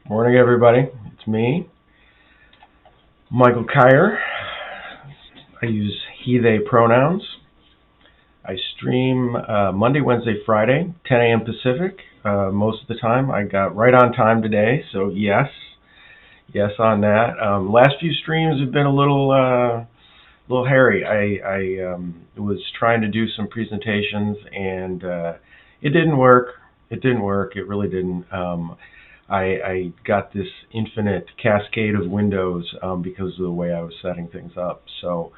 Morning, everybody. It's me, Michael Kyer. I use he, they pronouns. I stream Monday, Wednesday, Friday, 10 a.m. Pacific. Most of the time. I got right on time today, so yes on that. Last few streams have been a little hairy. I was trying to do some presentations, and it didn't work. It really didn't. I got this infinite cascade of windows because of the way I was setting things up. So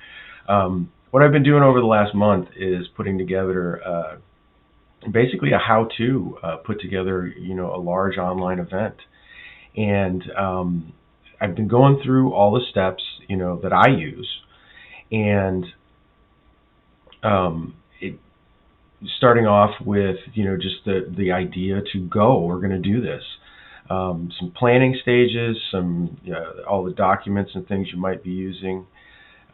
what I've been doing over the last month is putting together basically a how-to put together, a large online event. And I've been going through all the steps, that I use, and starting off with, just the idea to go. We're going to do this. Some planning stages, all the documents and things you might be using.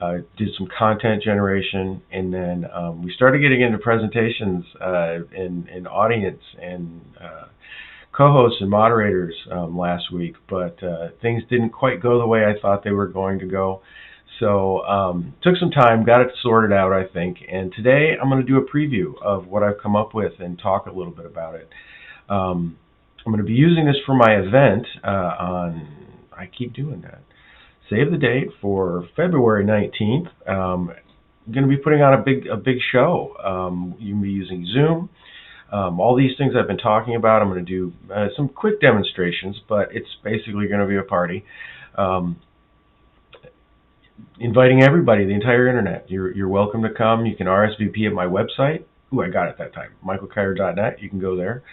Did some content generation, and then we started getting into presentations and audience and co-hosts and moderators last week, but things didn't quite go the way I thought they were going to go. So took some time, got it sorted out, I think, and today I'm going to do a preview of what I've come up with and talk a little bit about it. I'm going to be using this for my event I keep doing that, save the date for February 19th. I'm going to be putting on a big show. You can be using Zoom. All these things I've been talking about, I'm going to do some quick demonstrations, but it's basically going to be a party. Inviting everybody, the entire internet. You're welcome to come. You can RSVP at my website. Ooh, I got it that time. michaelkyer.net. You can go there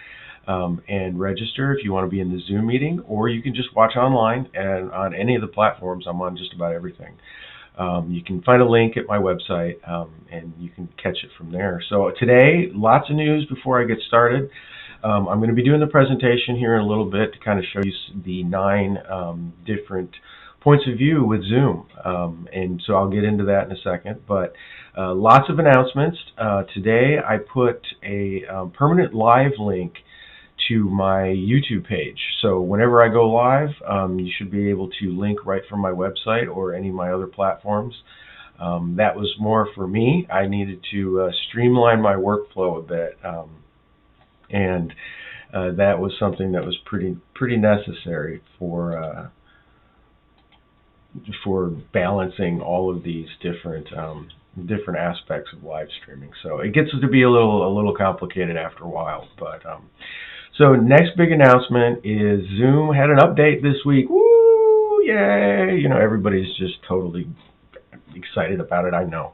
and register if you want to be in the Zoom meeting, or you can just watch online and on any of the platforms. I'm on just about everything. You can find a link at my website, and you can catch it from there. So today, lots of news before I get started. I'm going to be doing the presentation here in a little bit to kind of show you the 9 different points of view with Zoom, and so I'll get into that in a second. But lots of announcements. Today I put a permanent live link to my YouTube page. So whenever I go live, you should be able to link right from my website or any of my other platforms. That was more for me. I needed to streamline my workflow a bit, and that was something that was pretty necessary for balancing all of these different aspects of live streaming. So it gets to be a little complicated after a while, but so next big announcement is Zoom had an update this week. Woo! Yay! Everybody's just totally excited about it, I know.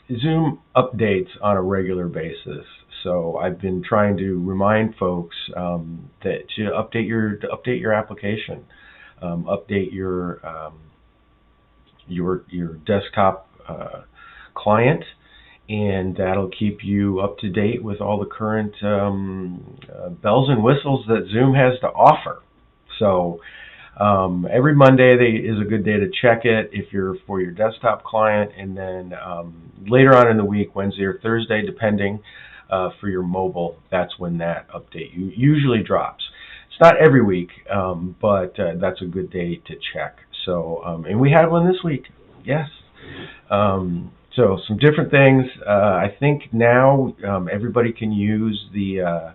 Zoom updates on a regular basis. So I've been trying to remind folks that to update your application, update your desktop client, and that'll keep you up to date with all the current bells and whistles that Zoom has to offer. So every Monday is a good day to check it if you're for your desktop client, and then later on in the week, Wednesday or Thursday, depending, for your mobile, that's when that update usually drops. It's not every week, but that's a good day to check. So, and we had one this week. Yes. So some different things. I think now everybody can use the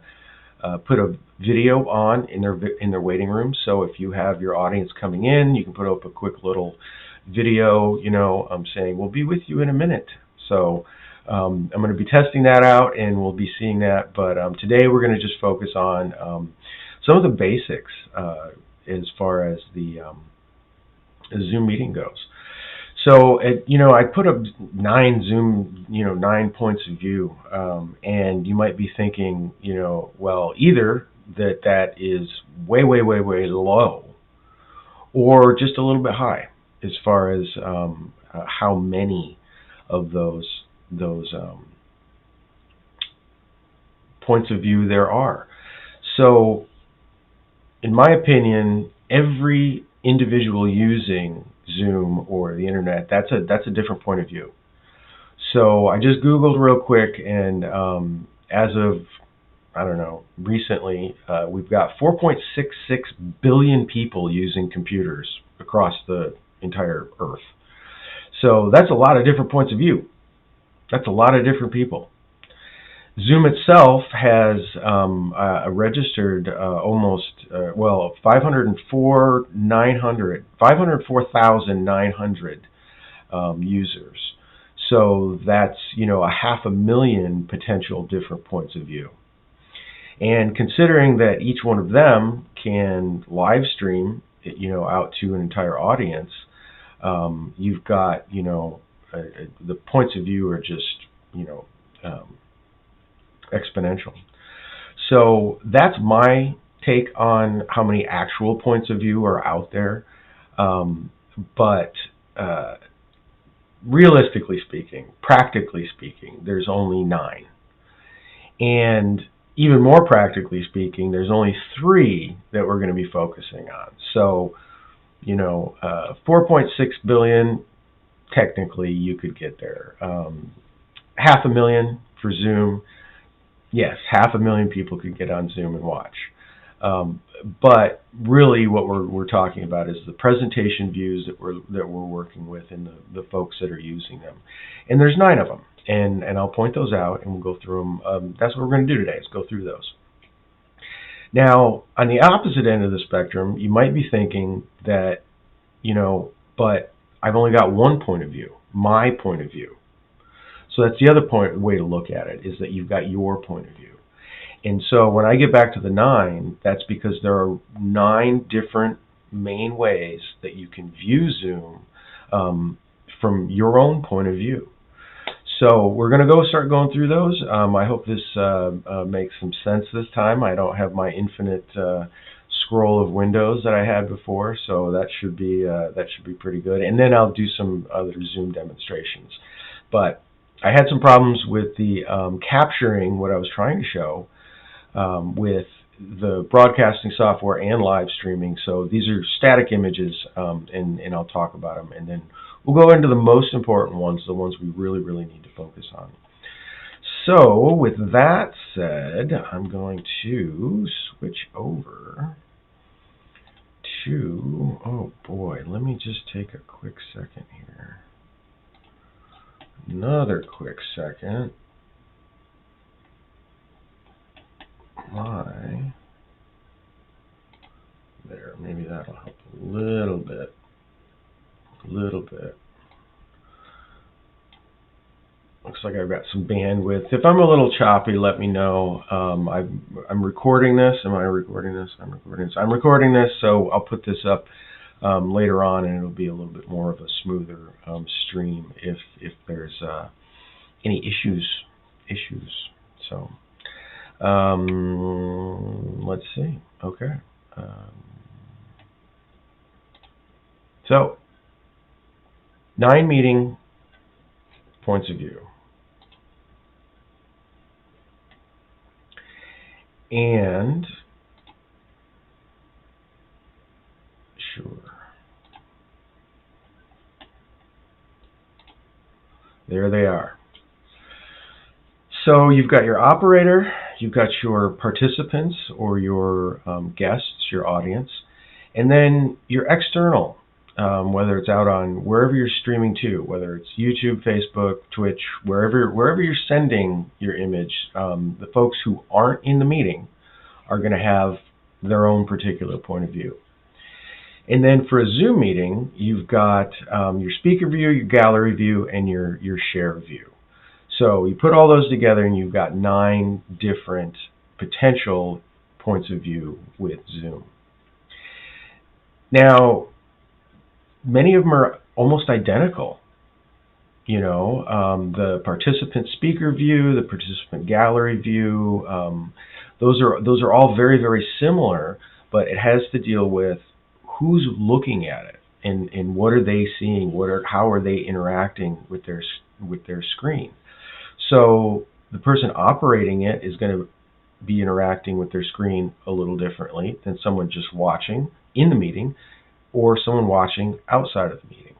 put a video on in their waiting room. So if you have your audience coming in, you can put up a quick little video, saying we'll be with you in a minute. So I'm going to be testing that out, and we'll be seeing that. But today we're going to just focus on some of the basics as far as the Zoom meeting goes. So, I put up 9 Zoom, 9 points of view, and you might be thinking, well, either that is way low, or just a little bit high as far as how many of those points of view there are. So, in my opinion, every individual using Zoom or the internet, that's a different point of view. So I just Googled real quick, and as of I don't know, recently, we've got 4.66 billion people using computers across the entire Earth. So that's a lot of different points of view. That's a lot of different people. Zoom itself has a registered almost 504,900 users. So that's, a 500,000 potential different points of view. And considering that each one of them can live stream, out to an entire audience, you've got, the points of view are just, exponential. So that's my take on how many actual points of view are out there. But realistically speaking, practically speaking, there's only 9. And even more practically speaking, there's only 3 that we're going to be focusing on. So, 4.6 billion, technically you could get there. 500,000 for Zoom. Yes, 500,000 people could get on Zoom and watch. But really what we're talking about is the presentation views that we're working with and the folks that are using them. And there's 9 of them. And I'll point those out and we'll go through them. That's what we're going to do today, is go through those. Now, on the opposite end of the spectrum, you might be thinking that, but I've only got one point of view, my point of view. So that's the other way to look at it, is that you've got your point of view. And so when I get back to the 9, that's because there are 9 different main ways that you can view Zoom from your own point of view. So we're going to start going through those. I hope this makes some sense this time. I don't have my infinite scroll of windows that I had before, so that should be pretty good. And then I'll do some other Zoom demonstrations. But I had some problems with the capturing what I was trying to show with the broadcasting software and live streaming. So these are static images, and I'll talk about them, and then we'll go into the most important ones, the ones we really, really need to focus on. So with that said, I'm going to switch over to, oh boy, let me just take a quick second here. Another quick second. There, maybe that'll help a little bit. Looks like I've got some bandwidth. If I'm a little choppy, let me know. I'm recording this. Am I recording this? I'm recording this. I'm recording this, so I'll put this up later on, and it'll be a little bit more of a smoother stream if there's any issues. So let's see. Okay. So 9 meeting points of view. And sure. There they are. So you've got your operator, you've got your participants or your guests, your audience, and then your external, whether it's out on wherever you're streaming to, whether it's YouTube, Facebook, Twitch, wherever you're sending your image, the folks who aren't in the meeting are going to have their own particular point of view. And then for a Zoom meeting, you've got your speaker view, your gallery view, and your share view. So you put all those together and you've got 9 different potential points of view with Zoom. Now, many of them are almost identical. The participant speaker view, the participant gallery view, those are all very, very similar, but it has to deal with who's looking at it and what are they seeing, how are they interacting with their screen. So the person operating it is going to be interacting with their screen a little differently than someone just watching in the meeting or someone watching outside of the meeting.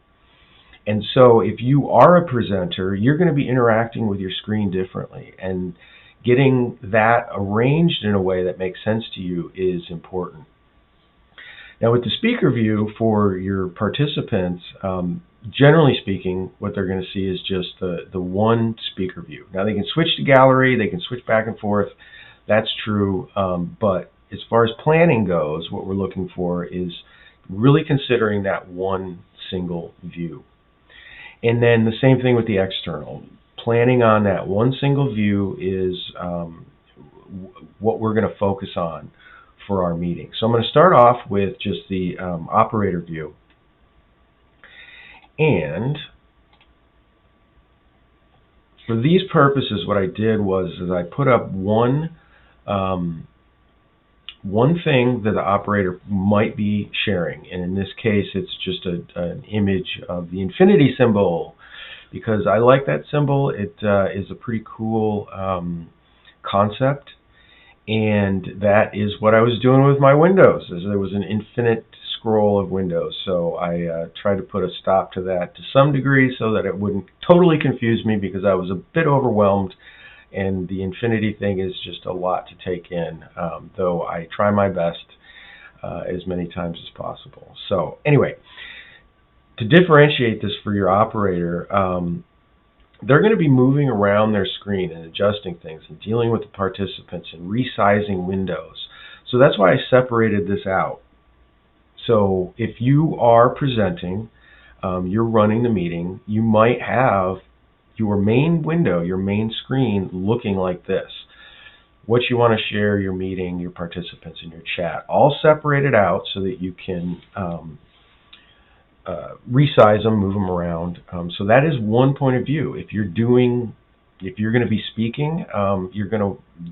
And so if you are a presenter, you're going to be interacting with your screen differently. And getting that arranged in a way that makes sense to you is important. Now, with the speaker view for your participants, generally speaking, what they're going to see is just the one speaker view. Now, they can switch to gallery, they can switch back and forth. That's true, but as far as planning goes, what we're looking for is really considering that one single view. And then the same thing with the external. Planning on that one single view is what we're going to focus on for our meeting. So I'm going to start off with just the operator view. And for these purposes, what I did was I put up one thing that the operator might be sharing, and in this case it's just an image of the infinity symbol, because I like that symbol. It is a pretty cool concept, and that is what I was doing with my windows, as there was an infinite scroll of windows. So I tried to put a stop to that to some degree so that it wouldn't totally confuse me, because I was a bit overwhelmed. And the infinity thing is just a lot to take in, though I try my best as many times as possible. So anyway, to differentiate this for your operator, they're going to be moving around their screen and adjusting things and dealing with the participants and resizing windows. So that's why I separated this out. So if you are presenting, you're running the meeting, you might have your main window, your main screen looking like this. What you want to share, your meeting, your participants, and your chat, all separated out so that you can resize them, move them around. So that is one point of view. If you're going to be speaking,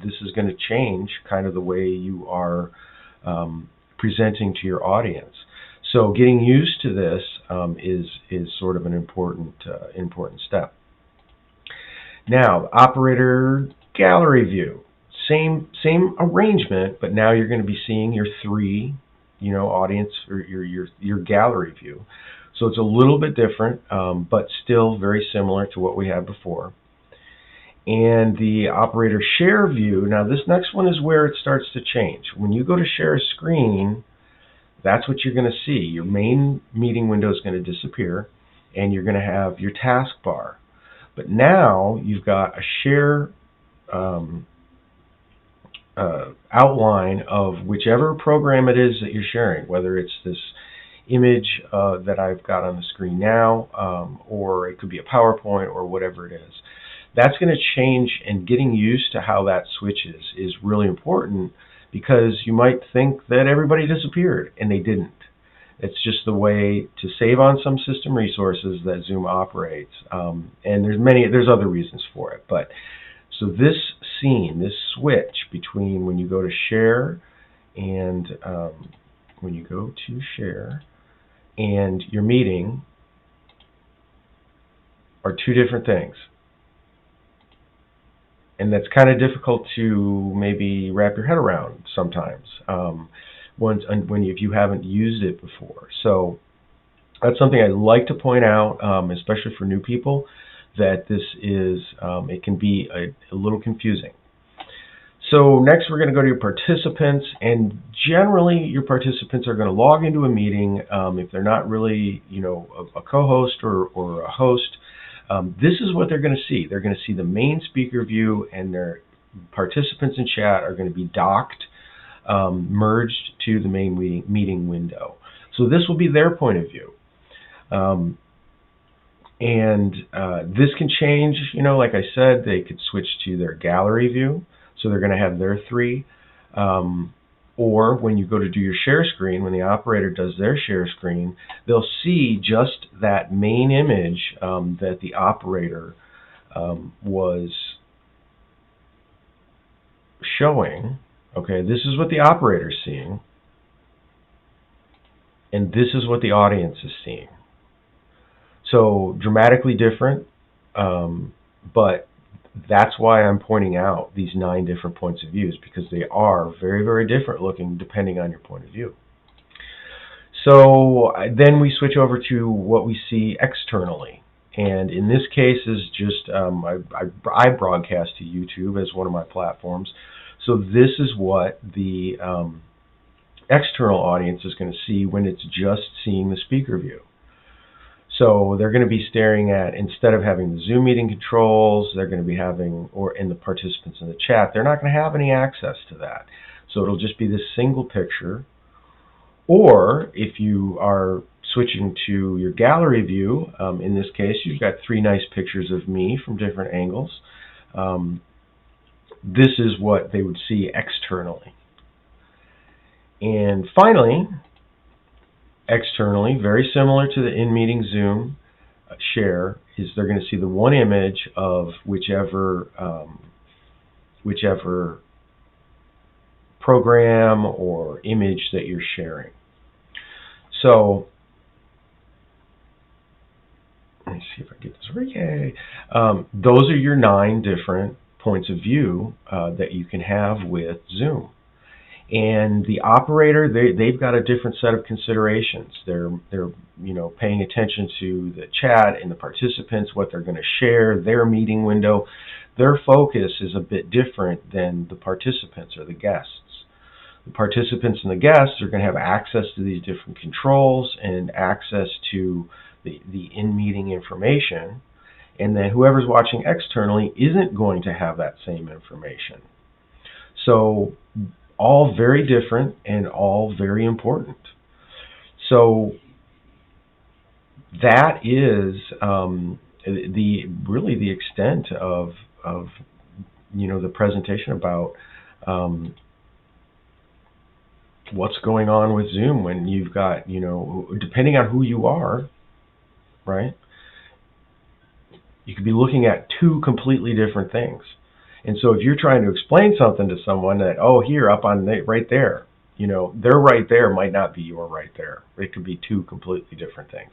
this is going to change kind of the way you are presenting to your audience. So getting used to this is sort of an important step. Now, operator gallery view, same arrangement, but now you're going to be seeing your three, audience, or your gallery view. So it's a little bit different, but still very similar to what we had before. And the operator share view, now this next one is where it starts to change. When you go to share a screen, that's what you're going to see. Your main meeting window is going to disappear, and you're going to have your taskbar. But now you've got a share outline of whichever program it is that you're sharing, whether it's this image that I've got on the screen now, or it could be a PowerPoint or whatever it is. That's going to change, and getting used to how that switches is really important, because you might think that everybody disappeared, and they didn't. It's just the way to save on some system resources that Zoom operates, and there's other reasons for it. But so this scene, this switch between when you go to share and your meeting are two different things. And that's kind of difficult to maybe wrap your head around sometimes if you haven't used it before. So that's something I'd like to point out, especially for new people, that this is it can be a little confusing. So next we're going to go to your participants, and generally your participants are going to log into a meeting if they're not really a co-host or a host. This is what they're going to see. They're going to see the main speaker view, and their participants in chat are going to be docked, merged to the main meeting window. So this will be their point of view. This can change, like I said, they could switch to their gallery view. So they're going to have their three. Or when you go to do your share screen, when the operator does their share screen, they'll see just that main image that the operator was showing. Okay, this is what the operator is seeing, and this is what the audience is seeing. So dramatically different, but that's why I'm pointing out these 9 different points of views, because they are very, very different looking depending on your point of view. So then we switch over to what we see externally. And in this case is just, I broadcast to YouTube as one of my platforms. So this is what the external audience is going to see when it's just seeing the speaker view. So they're going to be staring at, instead of having the Zoom meeting controls, they're going to be having, or in the participants in the chat, they're not going to have any access to that. So it'll just be this single picture. Or if you are switching to your gallery view, in this case, you've got 3 nice pictures of me from different angles. This is what they would see externally. And finally, externally, very similar to the in-meeting Zoom share, is they're going to see the one image of whichever program or image that you're sharing. So let me see if I get this right. Yay. Those are your 9 different points of view that you can have with Zoom. And the operator, they've got a different set of considerations. They're paying attention to the chat and the participants, what they're going to share, their meeting window. Their focus is a bit different than the participants or the guests. The participants and the guests are going to have access to these different controls and access to the in-meeting information. And then whoever's watching externally isn't going to have that same information. So all very different and all very important. So that is really the extent of the presentation about what's going on with Zoom when you've got, depending on who you are, right? You could be looking at 2 completely different things. And so if you're trying to explain something to someone that, oh, here, up on right there, their right there might not be your right there. It could be 2 completely different things.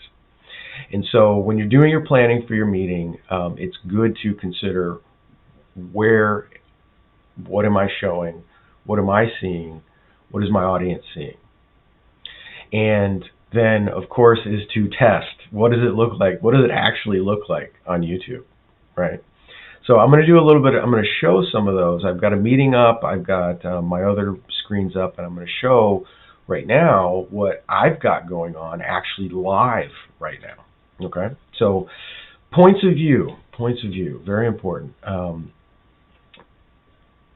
And so when you're doing your planning for your meeting, it's good to consider what am I showing? What am I seeing? What is my audience seeing? And then, of course, is to test. What does it look like? What does it actually look like on YouTube, right? So I'm going to do a little bit, I'm going to show some of those. I've got a meeting up, I've got my other screens up, and I'm going to show right now what I've got going on actually live right now, okay? So points of view, very important.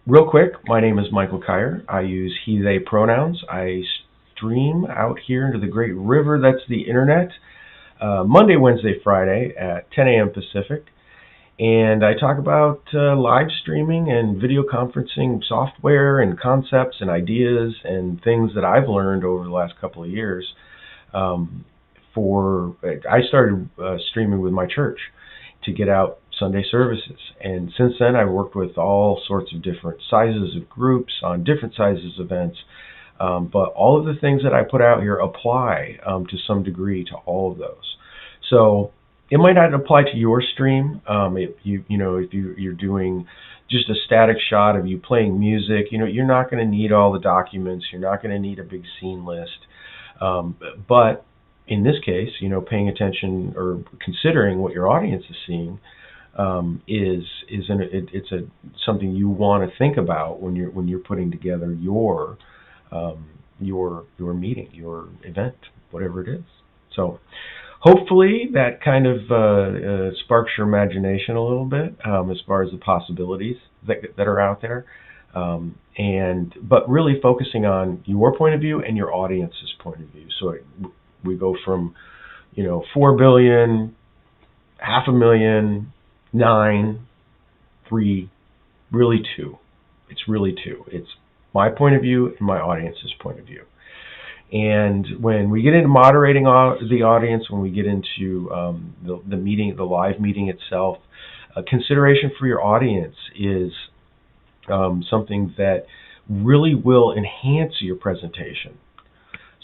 Real quick, my name is Michael Kyer. I use he, they pronouns. I stream out here into the great river that's the internet, Monday, Wednesday, Friday at 10 a.m. Pacific. And I talk about live streaming and video conferencing software and concepts and ideas and things that I've learned over the last couple of years. I started streaming with my church to get out Sunday services. And since then, I've worked with all sorts of different sizes of groups on different sizes of events. But all of the things that I put out here apply to some degree to all of those. So it might not apply to your stream. If you're doing just a static shot of you playing music, you're not going to need all the documents. You're not going to need a big scene list. But in this case, paying attention or considering what your audience is seeing it's something you want to think about when you're putting together your meeting, your event, whatever it is. So hopefully that kind of sparks your imagination a little bit as far as the possibilities that are out there, but really focusing on your point of view and your audience's point of view. So we go from 4 billion, 500,000, 9, 3, really 2. It's really 2. It's my point of view and my audience's point of view. And when we get into moderating the audience, when we get into the meeting, the live meeting itself, consideration for your audience is something that really will enhance your presentation.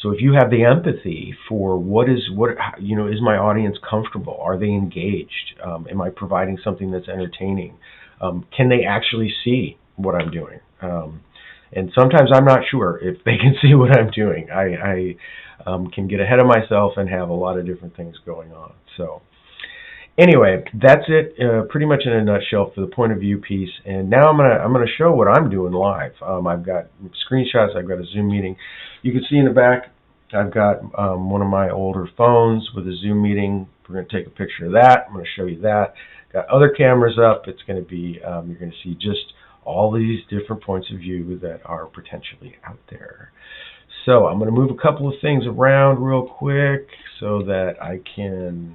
So if you have the empathy for is my audience comfortable? Are they engaged? Am I providing something that's entertaining? Can they actually see what I'm doing? And sometimes I'm not sure if they can see what I'm doing. I can get ahead of myself and have a lot of different things going on. So Anyway, that's it, pretty much in a nutshell for the point of view piece. And now I'm gonna show what I'm doing live. I've got screenshots. I've got a Zoom meeting. You can see in the back, I've got one of my older phones with a Zoom meeting. We're gonna take a picture of that. I'm gonna show you that. Got other cameras up. It's gonna be you're gonna see just all these different points of view that are potentially out there. So I'm gonna move a couple of things around real quick so that I can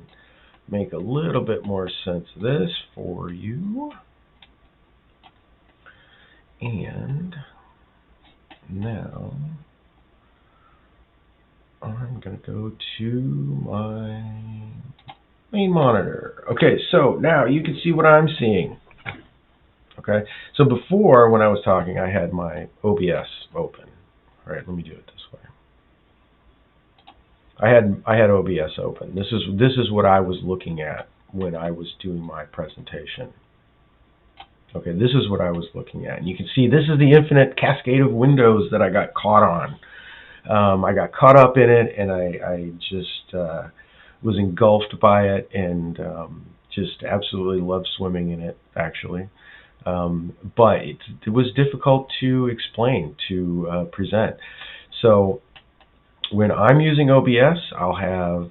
make a little bit more sense of this for you. And now I'm going to go to my main monitor. Okay, so now you can see what I'm seeing. Okay, so before when I was talking, I had my OBS open. All right, let me do it this way. I had OBS open. This is what I was looking at when I was doing my presentation. Okay, this is what I was looking at. And you can see this is the infinite cascade of windows that I got caught on. I got caught up in it, and I just was engulfed by it, and just absolutely loved swimming in it, actually. But it was difficult to explain, to present. So when I'm using OBS, I'll have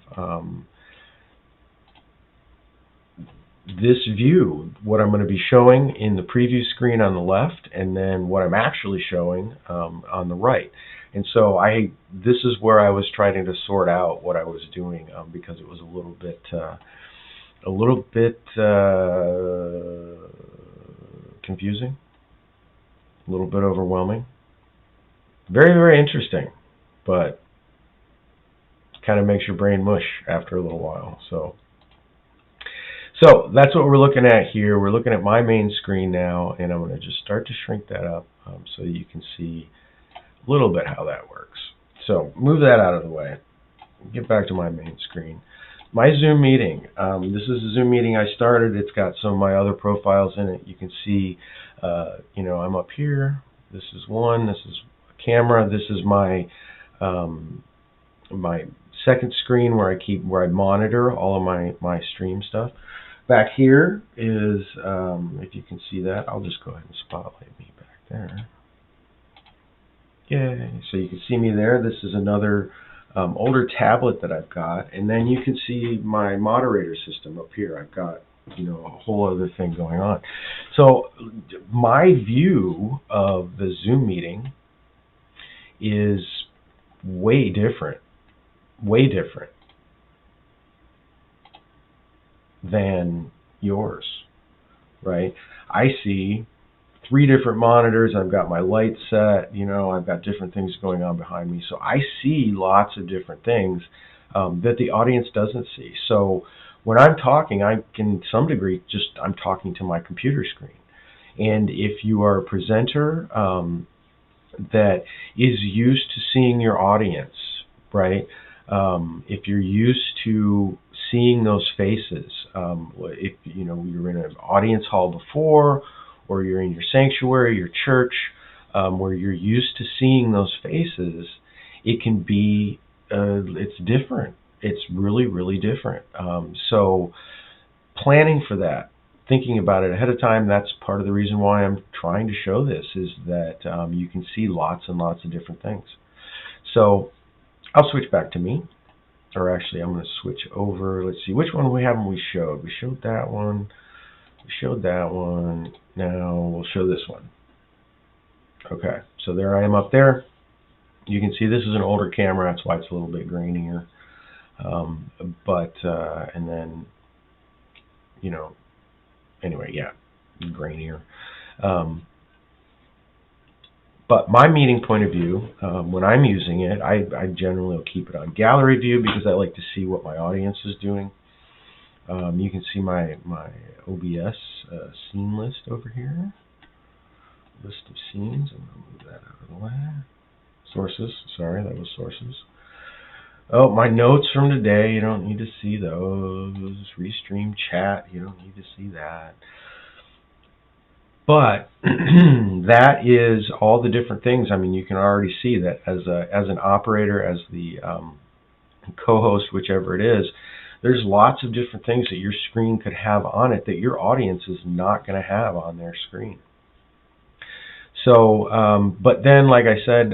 this view, what I'm going to be showing in the preview screen on the left, and then what I'm actually showing on the right. And so this is where I was trying to sort out what I was doing, because it was a little bit confusing, a little bit overwhelming. Very, very interesting, but kind of makes your brain mush after a little while. So that's what we're looking at here. We're looking at my main screen now, and I'm going to just start to shrink that up so you can see a little bit how that works. So move that out of the way. Get back to my main screen. My Zoom meeting. This is a Zoom meeting I started. It's got some of my other profiles in it. You can see, I'm up here. This is one. This is a camera. This is my my second screen where I monitor all of my stream stuff. Back here is, if you can see that, I'll just go ahead and spotlight me back there. Yay! So you can see me there. This is another older tablet that I've got, and then you can see my moderator system up here. I've got a whole other thing going on. So my view of the Zoom meeting is way different than yours, right? I see 3 different monitors. I've got my light set, I've got different things going on behind me. So I see lots of different things that the audience doesn't see. So when I'm talking, I can, to some degree, I'm talking to my computer screen. And if you are a presenter that is used to seeing your audience, right? If you're used to seeing those faces, if you're in an audience hall before, or you're in your sanctuary, your church, where you're used to seeing those faces, it can be, it's different. It's really, really different. So planning for that, thinking about it ahead of time, that's part of the reason why I'm trying to show this, is that you can see lots and lots of different things. So I'll switch back to me, or actually I'm going to switch over. Let's see, which one haven't we showed? We showed that one. We showed that one. Now we'll show this one. Okay, so there I am up there. You can see this is an older camera. That's why it's a little bit grainier. And then, anyway, yeah, grainier. But my meeting point of view, when I'm using it, I generally will keep it on gallery view because I like to see what my audience is doing. You can see my OBS scene list over here. List of scenes. I'm going to move that out of the way. Sources. Sorry, that was sources. Oh, my notes from today. You don't need to see those. Restream chat. You don't need to see that. But that is all the different things. I mean, you can already see that as an operator, as the co-host, whichever it is, There's lots of different things that your screen could have on it that your audience is not going to have on their screen. So, but then, like I said,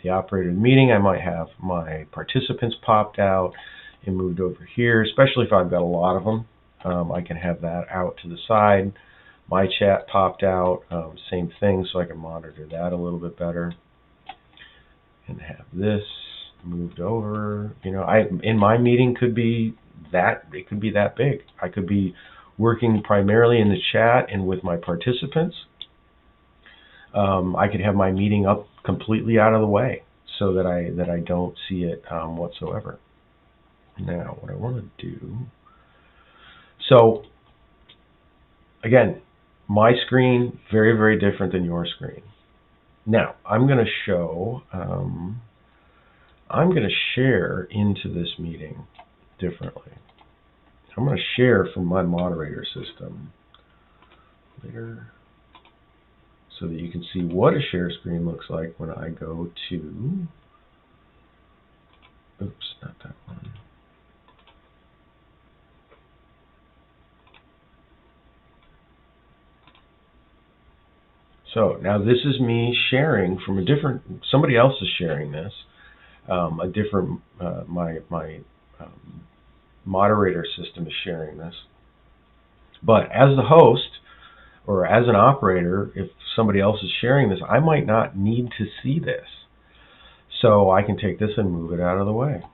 the operator of the meeting, I might have my participants popped out and moved over here, especially if I've got a lot of them. I can have that out to the side. My chat popped out, same thing, so I can monitor that a little bit better. And have this moved over. You know, in my meeting could be that, it could be that big. I could be working primarily in the chat and with my participants. I could have my meeting up completely out of the way so that I don't see it whatsoever. Now, what I want to do, so again, my screen, very, very different than your screen. Now, I'm going to show, I'm going to share into this meeting differently. I'm going to share from my moderator system later so that you can see what a share screen looks like when I go to, oops, not that one. So now this is me sharing from a different, somebody else is sharing this, a different, my moderator system is sharing this. But as the host, or as an operator, if somebody else is sharing this, I might not need to see this. So I can take this and move it out of the way.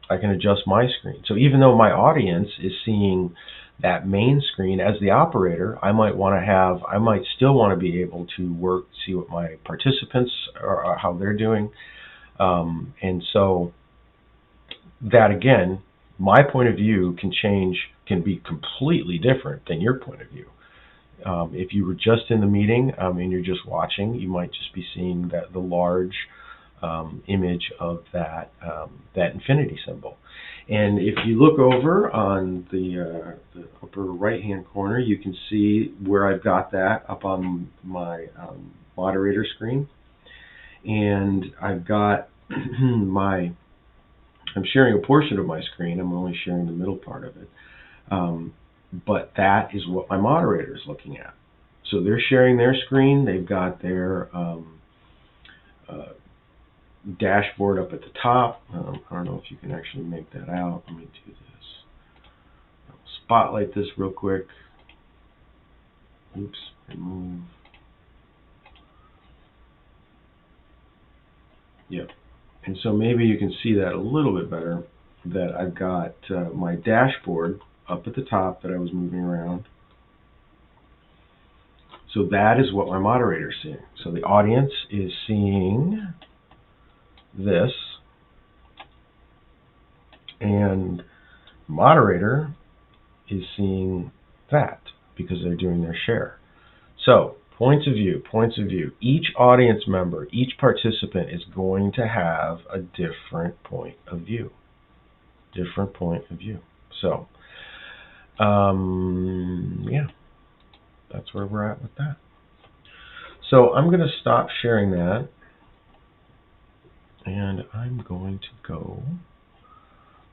I can adjust my screen. So even though my audience is seeing that main screen, as the operator, I might still want to be able to work, see what my participants are, how they're doing. And so that, again, my point of view can be completely different than your point of view. If you were just in the meeting and you're just watching, you might just be seeing the large image of that infinity symbol. And if you look over on the upper right-hand corner, you can see where I've got that up on my moderator screen. And I've got I'm sharing a portion of my screen. I'm only sharing the middle part of it. But that is what my moderator is looking at. So they're sharing their screen. They've got their dashboard up at the top. I don't know if you can actually make that out. Let me do this. I'll spotlight this real quick. Oops, remove. Yep. And so maybe you can see that a little bit better, that I've got my dashboard up at the top that I was moving around. So that is what my moderator is seeing. So the audience is seeing this, and moderator is seeing that because they're doing their share. So points of view. Each audience member, each participant is going to have a different point of view. So, yeah, that's where we're at with that. So I'm going to stop sharing that, and I'm going to go,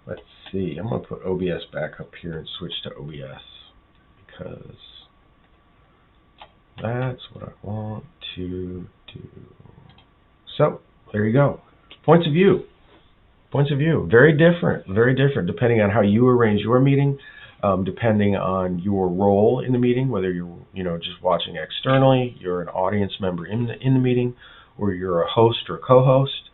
let's see, I'm going to put OBS back up here and switch to OBS because that's what I want to do. So there you go. Points of view. Very different depending on how you arrange your meeting, depending on your role in the meeting, whether you're just watching externally, you're an audience member in the meeting, or you're a host or co-host.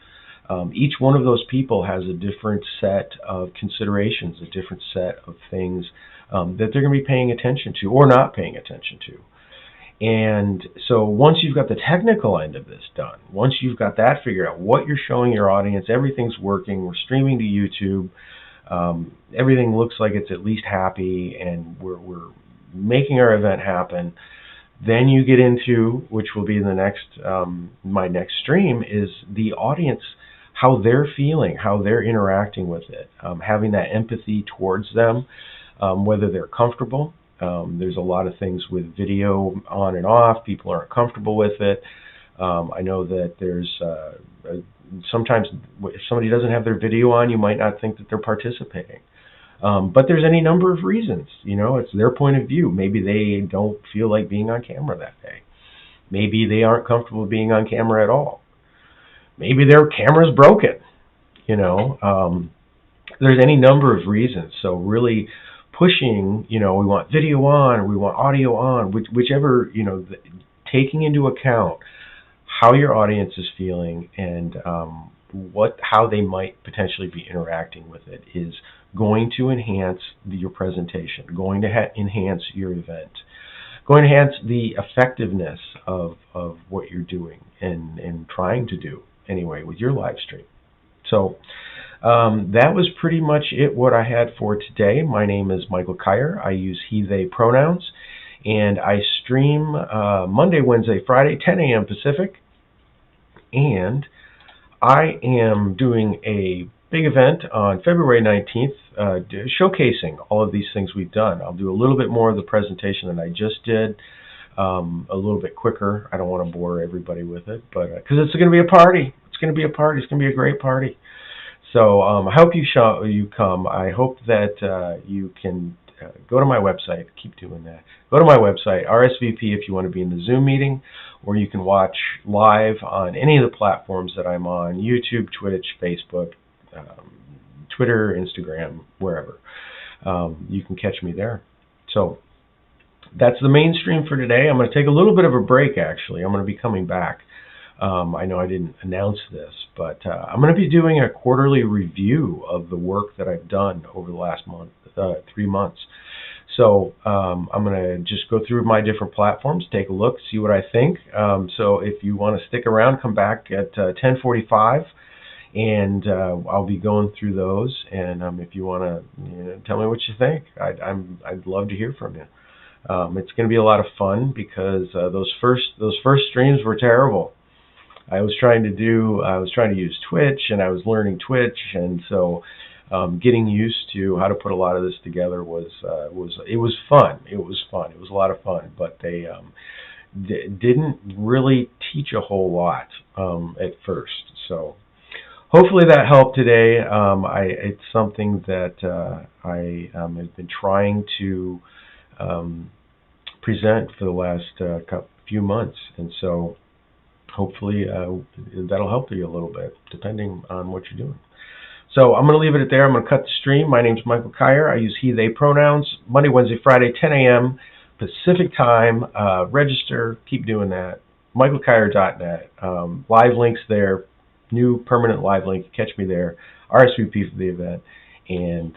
Each one of those people has a different set of considerations, a different set of things that they're going to be paying attention to or not paying attention to. And so once you've got the technical end of this done, once you've got that figured out, what you're showing your audience, everything's working, we're streaming to YouTube, everything looks like it's at least happy, and we're making our event happen, then you get into, which will be the next, my next stream, is the audience, how they're feeling, how they're interacting with it, having that empathy towards them, whether they're comfortable. There's a lot of things with video on and off. People aren't comfortable with it. I know that there's sometimes if somebody doesn't have their video on, you might not think that they're participating. But there's any number of reasons. It's their point of view. Maybe they don't feel like being on camera that day. Maybe they aren't comfortable being on camera at all. Maybe their camera's broken. There's any number of reasons. So really pushing, we want video on or we want audio on, whichever, taking into account how your audience is feeling and how they might potentially be interacting with it is going to enhance your presentation, going to enhance your event, going to enhance the effectiveness of what you're doing and trying to do anyway with your live stream. So that was pretty much it what I had for today. My name is Michael Kyer. I use he, they pronouns, and I stream Monday, Wednesday, Friday, 10 a.m. Pacific. And I am doing a big event on February 19th, showcasing all of these things we've done. I'll do a little bit more of the presentation than I just did, a little bit quicker. I don't want to bore everybody with it, but because it's going to be a party. It's going to be a party. It's going to be a great party. So I hope you come. I hope that you can go to my website. Keep doing that. Go to my website, RSVP, if you want to be in the Zoom meeting, or you can watch live on any of the platforms that I'm on, YouTube, Twitch, Facebook, Twitter, Instagram, wherever. You can catch me there. So that's the main stream for today. I'm going to take a little bit of a break, actually. I'm going to be coming back. I know I didn't announce this, but I'm going to be doing a quarterly review of the work that I've done over the last 3 months. So I'm going to just go through my different platforms, take a look, see what I think. So if you want to stick around, come back at 10:45, and I'll be going through those. And if you want to tell me what you think, I'd love to hear from you. It's going to be a lot of fun because those first streams were terrible. I was trying to use Twitch, and I was learning Twitch, and so getting used to how to put a lot of this together was fun. It was a lot of fun, but they didn't really teach a whole lot at first. So hopefully that helped today. It's something that I have been trying to present for the last few months, and so hopefully that'll help you a little bit, depending on what you're doing. So I'm going to leave it there. I'm going to cut the stream. My name's Michael Kyer. I use he, they pronouns. Monday, Wednesday, Friday, 10 a.m. Pacific time. Register. Keep doing that. michaelkyer.net. Live links there. New permanent live link. Catch me there. RSVP for the event. And